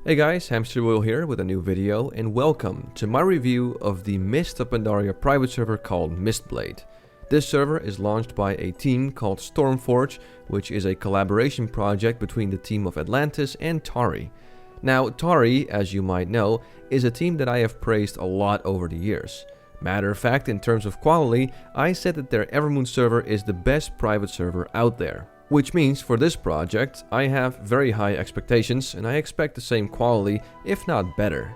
Hey guys, Hamsterwheel here with a new video, and welcome to my review of the Mist of Pandaria private server called Mistblade. This server is launched by a team called Stormforge, which is a collaboration project between the team of Atlantis and Tari. Now, Tari, as you might know, is a team that I have praised a lot over the years. Matter of fact, in terms of quality, I said that their Evermoon server is the best private server out there. Which means for this project, I have very high expectations and I expect the same quality, if not better.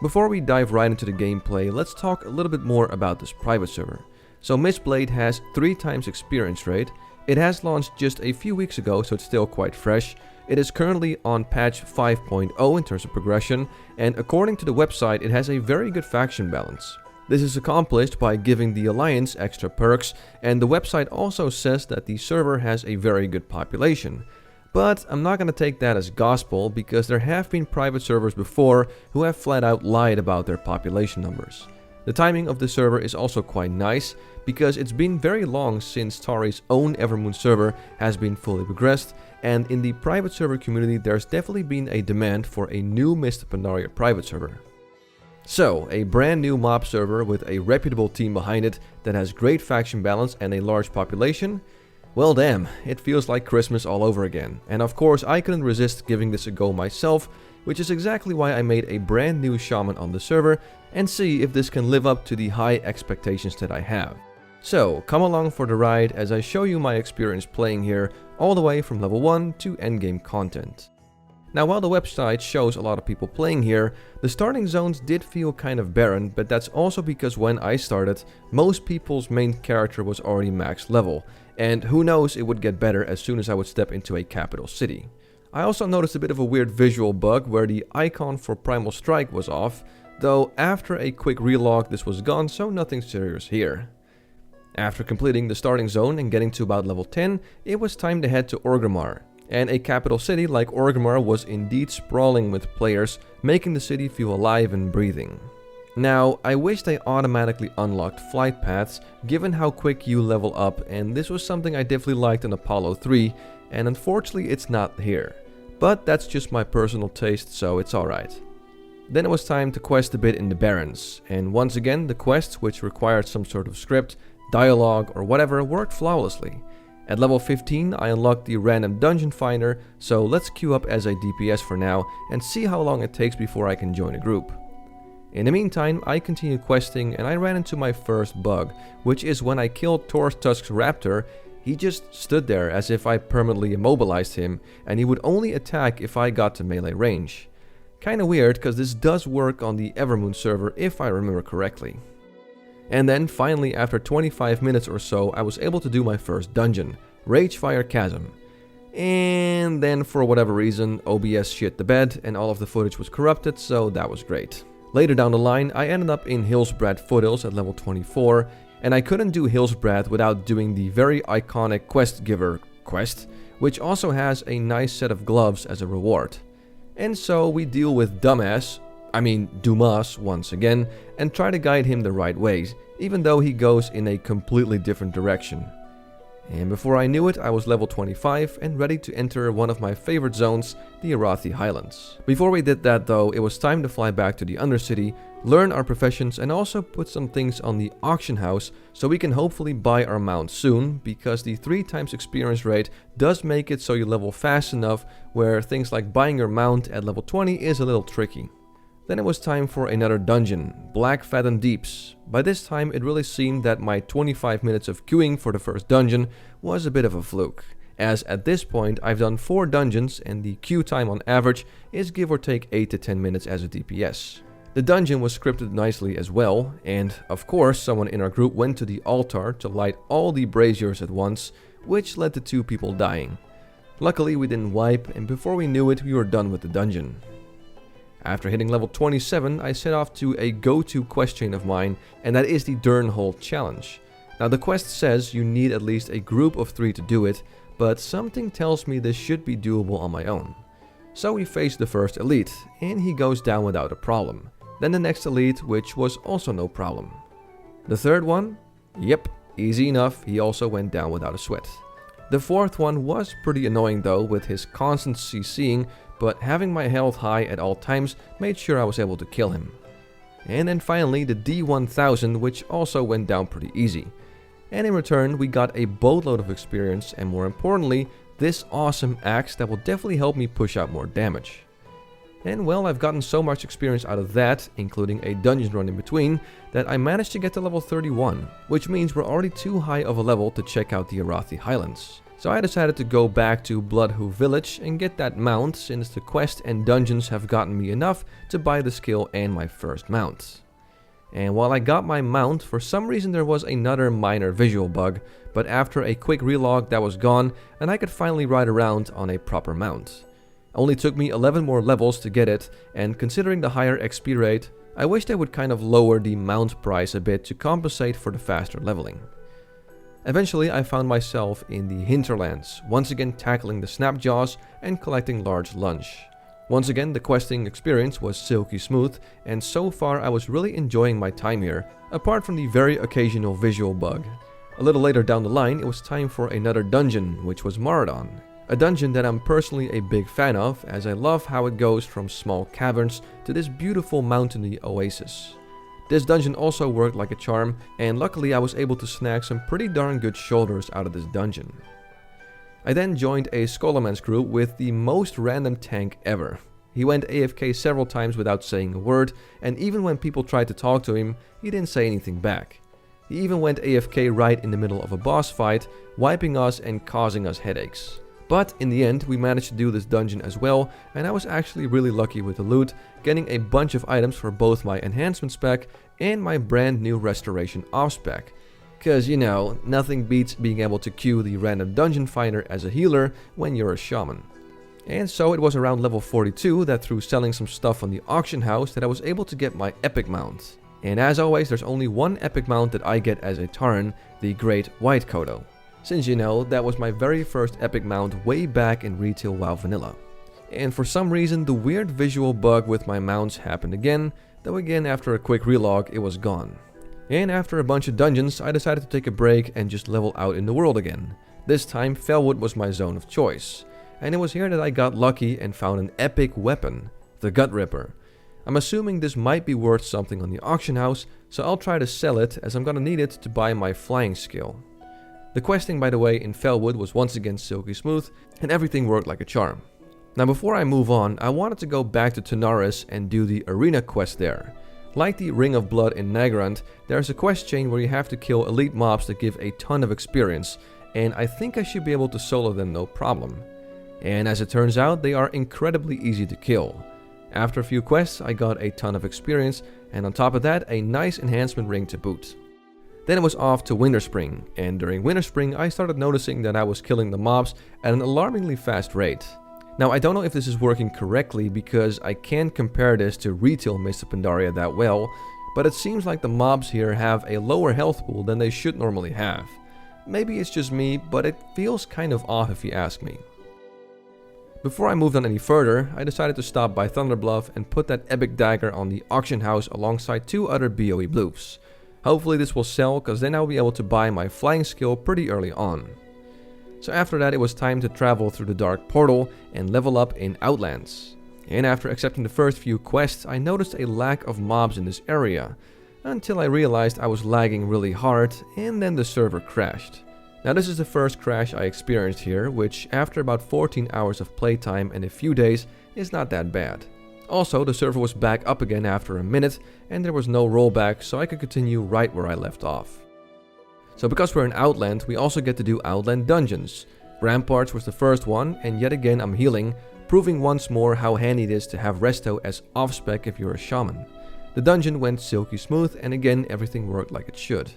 Before we dive right into the gameplay, let's talk a little bit more about this private server. So Mistblade has 3 times experience rate. It has launched just a few weeks ago, so it's still quite fresh. It is currently on patch 5.0 in terms of progression, and according to the website, it has a very good faction balance. This is accomplished by giving the Alliance extra perks, and the website also says that the server has a very good population. But I'm not gonna take that as gospel, because there have been private servers before who have flat out lied about their population numbers. The timing of the server is also quite nice, because it's been very long since Tari's own Evermoon server has been fully progressed, and in the private server community there's definitely been a demand for a new Mist of Pandaria private server. So, a brand new mob server with a reputable team behind it that has great faction balance and a large population? Well damn, it feels like Christmas all over again. And of course I couldn't resist giving this a go myself, which is exactly why I made a brand new shaman on the server and see if this can live up to the high expectations that I have. So, come along for the ride as I show you my experience playing here all the way from level 1 to endgame content. Now, while the website shows a lot of people playing here, the starting zones did feel kind of barren, but that's also because when I started, most people's main character was already max level, and who knows, it would get better as soon as I would step into a capital city. I also noticed a bit of a weird visual bug where the icon for Primal Strike was off, though after a quick relog this was gone, so nothing serious here. After completing the starting zone and getting to about level 10, it was time to head to Orgrimmar. And a capital city like Orgrimmar was indeed sprawling with players, making the city feel alive and breathing. Now, I wish they automatically unlocked flight paths, given how quick you level up, and this was something I definitely liked in Apollo 3, and unfortunately it's not here. But that's just my personal taste, so it's alright. Then it was time to quest a bit in the Barrens, and once again the quests, which required some sort of script, dialogue or whatever, worked flawlessly. At level 15 I unlocked the random dungeon finder, so let's queue up as a DPS for now and see how long it takes before I can join a group. In the meantime, I continued questing and I ran into my first bug, which is when I killed Tusk's raptor, he just stood there as if I permanently immobilized him and he would only attack if I got to melee range. Kinda weird, cause this does work on the Evermoon server if I remember correctly. And then finally, after 25 minutes or so, I was able to do my first dungeon, Ragefire Chasm. And then for whatever reason, OBS shit the bed and all of the footage was corrupted, so that was great. Later down the line, I ended up in Hillsbrad Foothills at level 24, and I couldn't do Hillsbrad without doing the very iconic Quest Giver quest, which also has a nice set of gloves as a reward. And so we deal with Dumas once again, and try to guide him the right ways, even though he goes in a completely different direction. And before I knew it, I was level 25 and ready to enter one of my favorite zones, the Arathi Highlands. Before we did that though, it was time to fly back to the Undercity, learn our professions and also put some things on the auction house so we can hopefully buy our mount soon, because the 3 times experience rate does make it so you level fast enough where things like buying your mount at level 20 is a little tricky. Then it was time for another dungeon, Black Fathom Deeps. By this time it really seemed that my 25 minutes of queuing for the first dungeon was a bit of a fluke, as at this point I've done 4 dungeons and the queue time on average is give or take 8 to 10 minutes as a DPS. The dungeon was scripted nicely as well, and of course someone in our group went to the altar to light all the braziers at once, which led to 2 people dying. Luckily we didn't wipe, and before we knew it we were done with the dungeon. After hitting level 27, I set off to a go-to quest chain of mine, and that is the Dern Hold Challenge. Now the quest says you need at least a group of 3 to do it, but something tells me this should be doable on my own. So we face the first elite, and he goes down without a problem. Then the next elite, which was also no problem. The third one? Yep, easy enough, he also went down without a sweat. The fourth one was pretty annoying though, with his constant CCing, but having my health high at all times made sure I was able to kill him. And then finally the D1000, which also went down pretty easy. And in return we got a boatload of experience, and more importantly, this awesome axe that will definitely help me push out more damage. And well, I've gotten so much experience out of that, including a dungeon run in between, that I managed to get to level 31, which means we're already too high of a level to check out the Arathi Highlands. So I decided to go back to Bloodhoof village and get that mount, since the quest and dungeons have gotten me enough to buy the skill and my first mount. And while I got my mount, for some reason there was another minor visual bug, but after a quick relog that was gone and I could finally ride around on a proper mount. Only took me 11 more levels to get it, and considering the higher XP rate, I wish they would kind of lower the mount price a bit to compensate for the faster leveling. Eventually I found myself in the hinterlands, once again tackling the snapjaws and collecting large lunch. Once again the questing experience was silky smooth, and so far I was really enjoying my time here, apart from the very occasional visual bug. A little later down the line it was time for another dungeon, which was Marathon. A dungeon that I'm personally a big fan of, as I love how it goes from small caverns to this beautiful mountainy oasis. This dungeon also worked like a charm, and luckily I was able to snag some pretty darn good shoulders out of this dungeon. I then joined a Skolaman's crew with the most random tank ever. He went AFK several times without saying a word, and even when people tried to talk to him, he didn't say anything back. He even went AFK right in the middle of a boss fight, wiping us and causing us headaches. But in the end we managed to do this dungeon as well, and I was actually really lucky with the loot, getting a bunch of items for both my enhancement spec and my brand new restoration off spec. Cause you know, nothing beats being able to queue the random dungeon finder as a healer when you're a shaman. And so it was around level 42 that through selling some stuff on the auction house that I was able to get my epic mount. And as always there's only one epic mount that I get as a Tarn, the Great White Kodo. Since you know, that was my very first epic mount way back in retail WoW Vanilla. And for some reason the weird visual bug with my mounts happened again, though again after a quick relog it was gone. And after a bunch of dungeons I decided to take a break and just level out in the world again. This time Felwood was my zone of choice. And it was here that I got lucky and found an epic weapon, the Gut Ripper. I'm assuming this might be worth something on the auction house, so I'll try to sell it as I'm gonna need it to buy my flying skill. The questing, by the way, in Felwood was once again silky smooth, and everything worked like a charm. Now before I move on, I wanted to go back to Tanaris and do the arena quest there. Like the Ring of Blood in Nagrand, there's a quest chain where you have to kill elite mobs that give a ton of experience, and I think I should be able to solo them no problem. And as it turns out, they are incredibly easy to kill. After a few quests, I got a ton of experience, and on top of that, a nice enhancement ring to boot. Then it was off to Winterspring, and during Winterspring I started noticing that I was killing the mobs at an alarmingly fast rate. Now I don't know if this is working correctly because I can't compare this to retail Mist of Pandaria that well, but it seems like the mobs here have a lower health pool than they should normally have. Maybe it's just me, but it feels kind of off if you ask me. Before I moved on any further, I decided to stop by Thunderbluff and put that epic dagger on the auction house alongside 2 other BOE blues. Hopefully this will sell, cause then I'll be able to buy my flying skill pretty early on. So after that it was time to travel through the dark portal and level up in Outlands. And after accepting the first few quests I noticed a lack of mobs in this area, until I realized I was lagging really hard and then the server crashed. Now this is the first crash I experienced here, which after about 14 hours of playtime and a few days is not that bad. Also, the server was back up again after a minute and there was no rollback, so I could continue right where I left off. So because we're in Outland, we also get to do Outland dungeons. Ramparts was the first one, and yet again I'm healing, proving once more how handy it is to have resto as off-spec if you're a shaman. The dungeon went silky smooth and again everything worked like it should.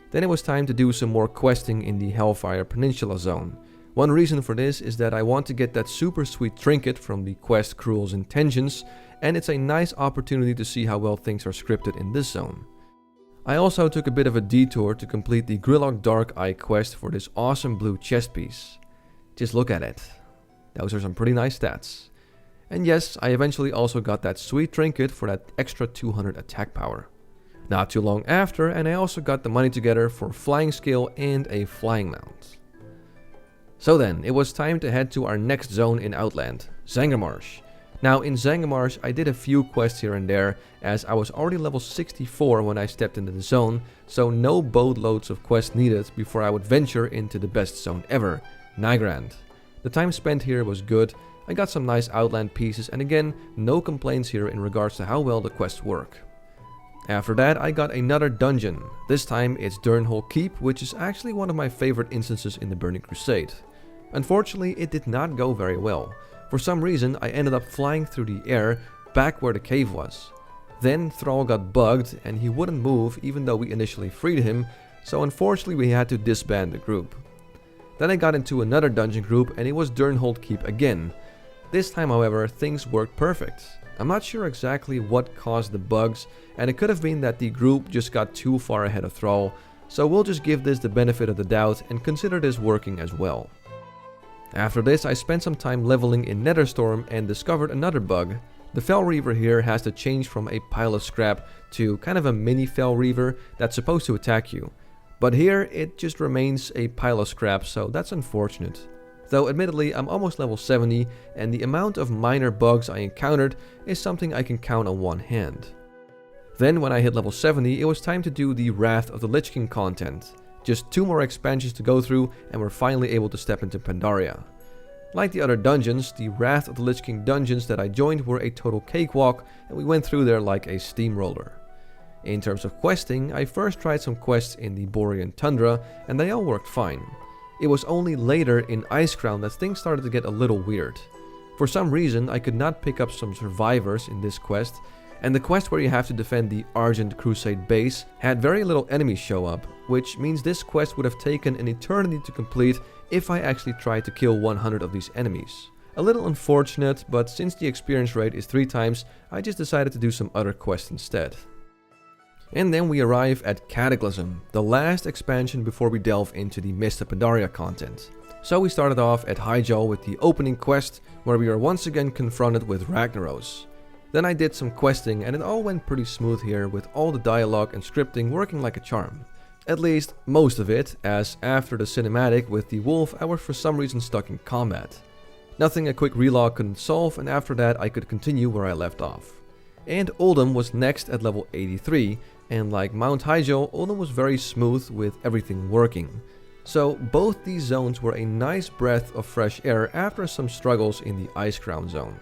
Then it was time to do some more questing in the Hellfire Peninsula zone. One reason for this is that I want to get that super sweet trinket from the quest Cruel's Intentions, and it's a nice opportunity to see how well things are scripted in this zone. I also took a bit of a detour to complete the Grillock Dark Eye quest for this awesome blue chest piece. Just look at it. Those are some pretty nice stats. And yes, I eventually also got that sweet trinket for that extra 200 attack power. Not too long after, and I also got the money together for flying skill and a flying mount. So then, it was time to head to our next zone in Outland, Zangarmarsh. Now in Zangarmarsh I did a few quests here and there, as I was already level 64 when I stepped into the zone, so no boatloads of quests needed before I would venture into the best zone ever, Nigrand. The time spent here was good, I got some nice Outland pieces, and again, no complaints here in regards to how well the quests work. After that I got another dungeon. This time it's Dern Keep, which is actually one of my favorite instances in the Burning Crusade. Unfortunately, it did not go very well. For some reason, I ended up flying through the air back where the cave was. Then Thrall got bugged and he wouldn't move even though we initially freed him, so unfortunately we had to disband the group. Then I got into another dungeon group and it was Dern Keep again. This time, however, things worked perfect. I'm not sure exactly what caused the bugs, and it could have been that the group just got too far ahead of Thrall, so we'll just give this the benefit of the doubt and consider this working as well. After this, I spent some time leveling in Netherstorm and discovered another bug. The Fel Reaver here has to change from a pile of scrap to kind of a mini Fel Reaver that's supposed to attack you. But here, it just remains a pile of scrap, so that's unfortunate. Though admittedly, I'm almost level 70, and the amount of minor bugs I encountered is something I can count on one hand. Then when I hit level 70, it was time to do the Wrath of the Lich King content. Just 2 more expansions to go through and we're finally able to step into Pandaria. Like the other dungeons, the Wrath of the Lich King dungeons that I joined were a total cakewalk and we went through there like a steamroller. In terms of questing, I first tried some quests in the Borean Tundra and they all worked fine. It was only later in Icecrown that things started to get a little weird. For some reason, I could not pick up some survivors in this quest, and the quest where you have to defend the Argent Crusade base had very little enemies show up, which means this quest would have taken an eternity to complete if I actually tried to kill 100 of these enemies. A little unfortunate, but since the experience rate is 3 times, I just decided to do some other quests instead. And then we arrive at Cataclysm, the last expansion before we delve into the Mist of Pandaria content. So we started off at Hyjal with the opening quest, where we are once again confronted with Ragnaros. Then I did some questing and it all went pretty smooth here, with all the dialogue and scripting working like a charm. At least most of it, as after the cinematic with the wolf I was for some reason stuck in combat. Nothing a quick relog couldn't solve, and after that I could continue where I left off. And Uldum was next at level 83, and like Mount Hyjal, Uldum was very smooth with everything working. So both these zones were a nice breath of fresh air after some struggles in the Icecrown zone.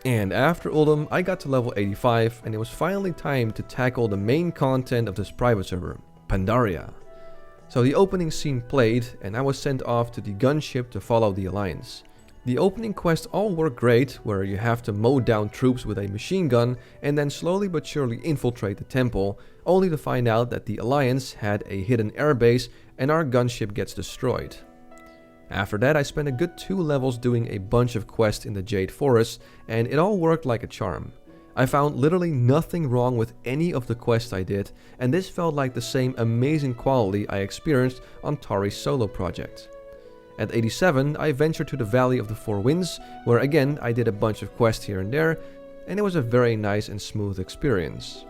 And after Uldum, I got to level 85 and it was finally time to tackle the main content of this private server, Pandaria. So the opening scene played and I was sent off to the gunship to follow the Alliance. The opening quests all work great, where you have to mow down troops with a machine gun and then slowly but surely infiltrate the temple, only to find out that the Alliance had a hidden airbase and our gunship gets destroyed. After that I spent a good 2 levels doing a bunch of quests in the Jade Forest, and it all worked like a charm. I found literally nothing wrong with any of the quests I did, and this felt like the same amazing quality I experienced on Tari's solo project. At 87 I ventured to the Valley of the Four Winds, where again I did a bunch of quests here and there, and it was a very nice and smooth experience.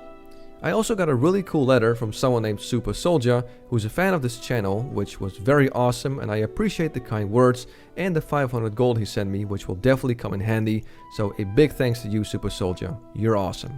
I also got a really cool letter from someone named Super Soldier, who's a fan of this channel, which was very awesome, and I appreciate the kind words and the 500 gold he sent me, which will definitely come in handy, so a big thanks to you, Super Soldier, you're awesome.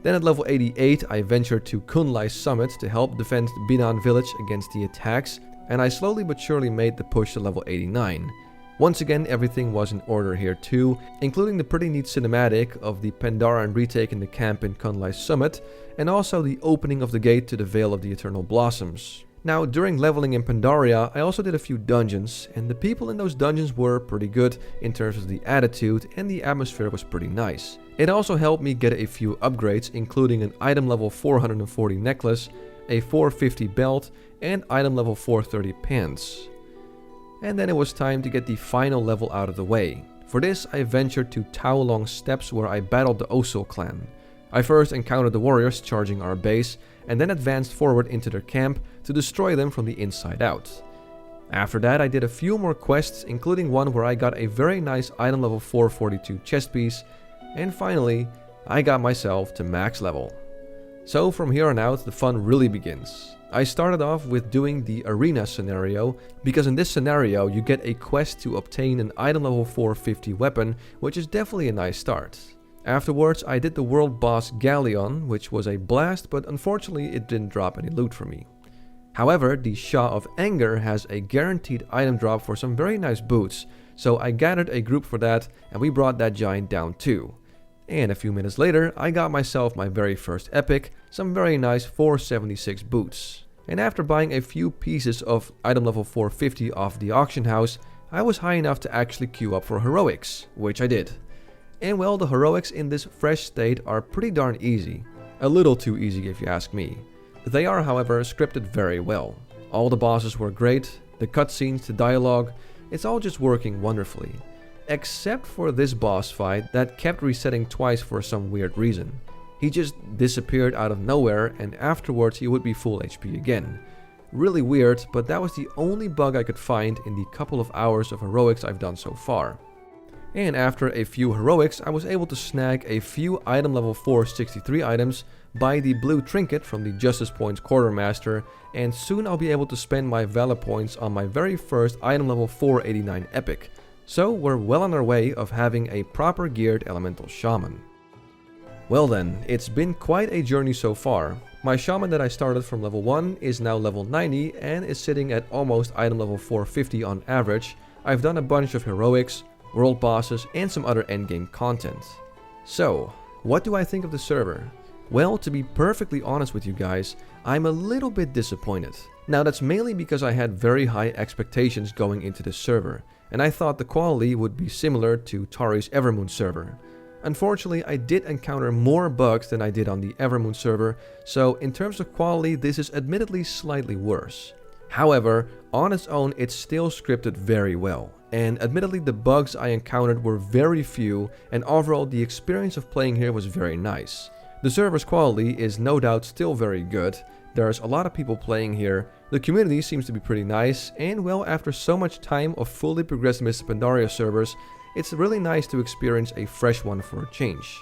Then at level 88 I ventured to Kunlai Summit to help defend Binan village against the attacks, and I slowly but surely made the push to level 89. Once again, everything was in order here too, including the pretty neat cinematic of the Pandaren retaking the camp in Kunlai Summit, and also the opening of the gate to the Vale of the Eternal Blossoms. Now, during leveling in Pandaria, I also did a few dungeons, and the people in those dungeons were pretty good in terms of the attitude, and the atmosphere was pretty nice. It also helped me get a few upgrades, including an item level 440 necklace, a 450 belt, and item level 430 pants. And then it was time to get the final level out of the way. For this, I ventured to Taolong Steppes, where I battled the Osul clan. I first encountered the warriors charging our base, and then advanced forward into their camp to destroy them from the inside out. After that I did a few more quests, including one where I got a very nice item level 442 chest piece, and finally I got myself to max level. So from here on out, the fun really begins. I started off with doing the arena scenario, because in this scenario you get a quest to obtain an item level 450 weapon, which is definitely a nice start. Afterwards I did the world boss Galleon, which was a blast, but unfortunately it didn't drop any loot for me. However, the Shah of Anger has a guaranteed item drop for some very nice boots, so I gathered a group for that and we brought that giant down too. And a few minutes later I got myself my very first epic, some very nice 476 boots. And after buying a few pieces of item level 450 off the auction house, I was high enough to actually queue up for heroics, which I did. And well, the heroics in this fresh state are pretty darn easy. A little too easy if you ask me. They are, however, scripted very well. All the bosses were great, the cutscenes, the dialogue, it's all just working wonderfully. Except for this boss fight that kept resetting twice for some weird reason. He just disappeared out of nowhere and afterwards he would be full HP again. Really weird, but that was the only bug I could find in the couple of hours of heroics I've done so far. And after a few heroics, I was able to snag a few item level 463 items, buy the blue trinket from the Justice Points Quartermaster, and soon I'll be able to spend my Valor points on my very first item level 489 epic. So we're well on our way of having a proper geared elemental shaman. Well then, it's been quite a journey so far. My shaman that I started from level 1 is now level 90 and is sitting at almost item level 450 on average. I've done a bunch of heroics, world bosses, and some other endgame content. So, what do I think of the server? Well, to be perfectly honest with you guys, I'm a little bit disappointed. Now that's mainly because I had very high expectations going into this server, and I thought the quality would be similar to Tari's Evermoon server. Unfortunately, I did encounter more bugs than I did on the Evermoon server, so in terms of quality, this is admittedly slightly worse. However, on its own, it's still scripted very well. And admittedly the bugs I encountered were very few, and overall the experience of playing here was very nice. The server's quality is no doubt still very good, there's a lot of people playing here, the community seems to be pretty nice, and well, after so much time of fully progressed Mr. Pandaria servers, it's really nice to experience a fresh one for a change.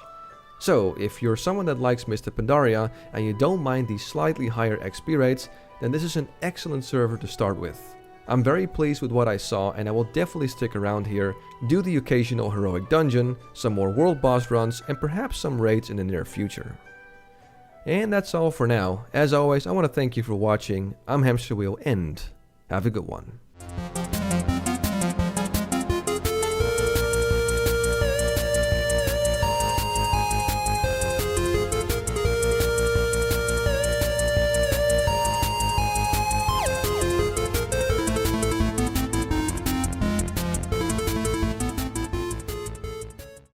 So, if you're someone that likes Mr. Pandaria and you don't mind the slightly higher XP rates, then this is an excellent server to start with. I'm very pleased with what I saw and I will definitely stick around here, do the occasional heroic dungeon, some more world boss runs, and perhaps some raids in the near future. And that's all for now. As always, I want to thank you for watching. I'm Hamsterwheel and have a good one.